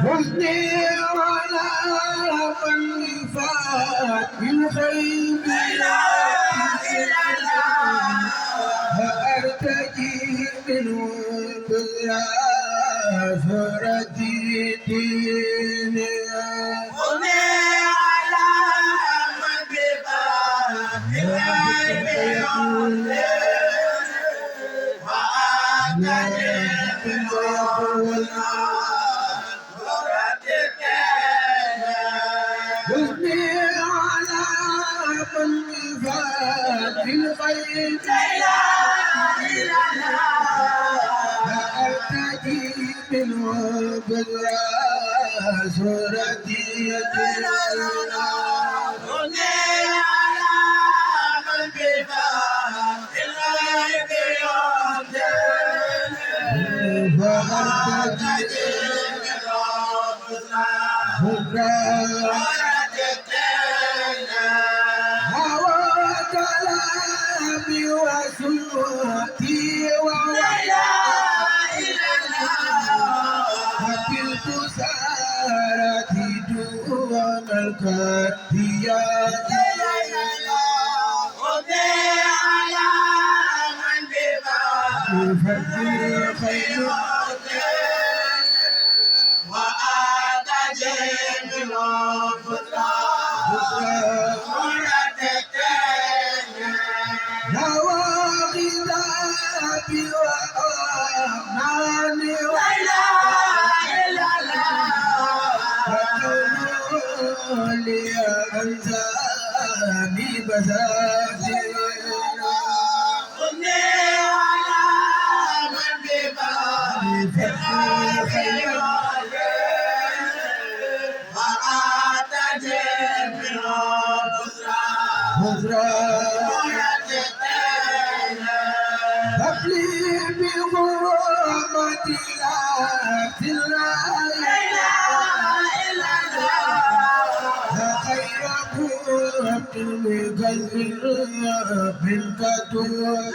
حزني على من فات بالغيب لا أرتجي منه بالآخرة ديني حزني على من فات بالغيب لا أرتجي منه بالآخرة ديني هوى كلامي وصوتي حكيت سارتي دون الكافيات يفكر خير نواغذاتي وأماني فكونوا لي أنزاني بزاجي هبلي بغرامة لا خير قرة بقلب بالكدور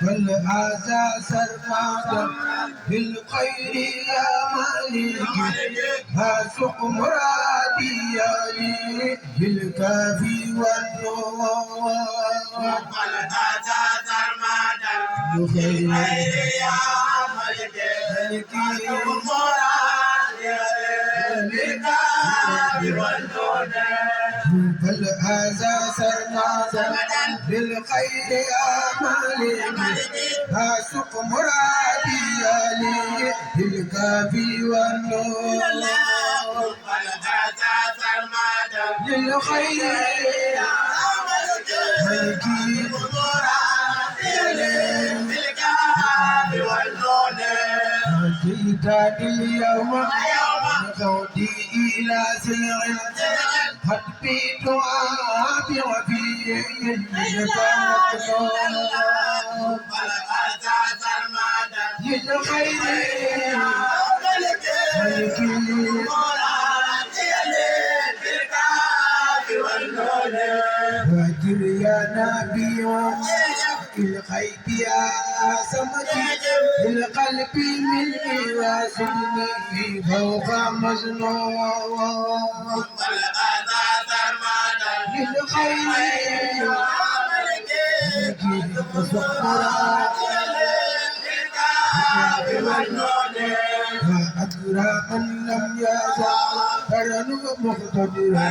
فالعزا سرمادا بالخير يا مالك هاسق مرادي يا لي بالكافي والنور فالعزا سرمادا بالخير يا مالك هاسق مرادي يا لي بالكافي والنور فالهذا سرمادا بالخير يا مالك هاسق مرادي يا لي بالكافي والنور فالهذا سرمادا بالخير يا مالك مرادي يا لي بالكافي والنور جئتني اليوم غودي إلى سلع حبي دعابي وفي للخير فاجر يا نبي الخيب يا سمتي للقلب مني واسدني فوق مجنون للخير فأكرى من لم يزل فرن ومقتدرا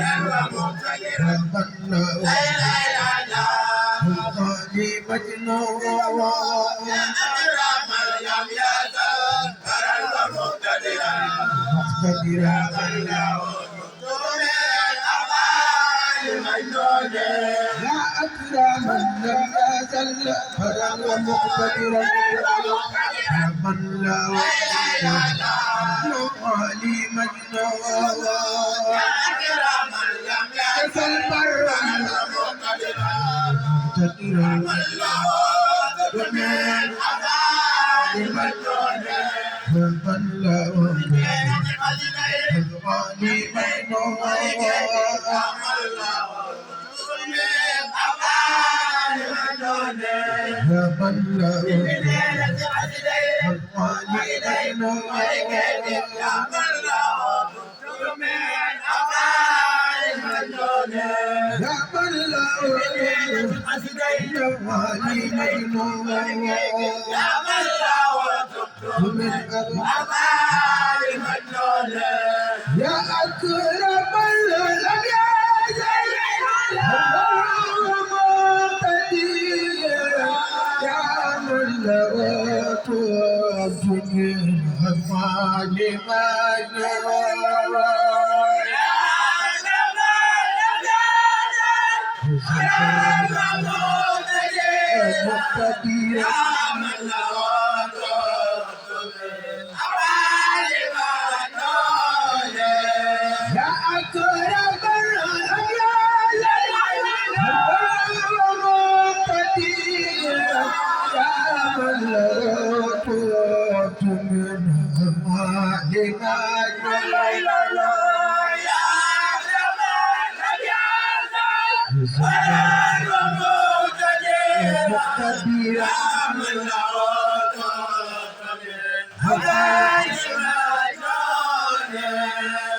ربنا وقالي مجنون مقتدرا لا أكرى من لم يزل فرن ومقتدرا من لا وقالي مجنون يزل برا مقتدرا من أبعاد مجنون من له الغالي مجنون من له يا أكرم لم يزل يا من له الدنيا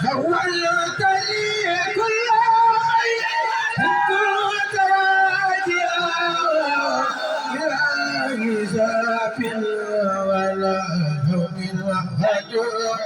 حولت لي كل كنت راجعا إلى زاف ولا هم الهجر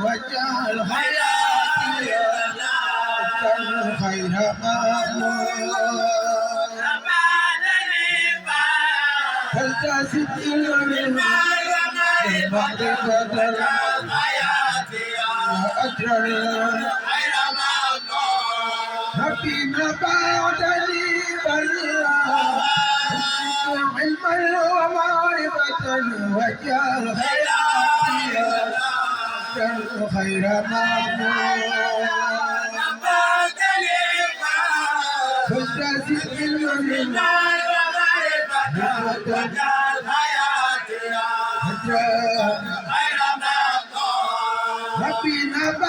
وجعل حياتي خير فلتزد إلى معرفة الحياة أجرا فيما بعدني بلا علما ومعرفة وجعل حياتي خير فلتزد إلى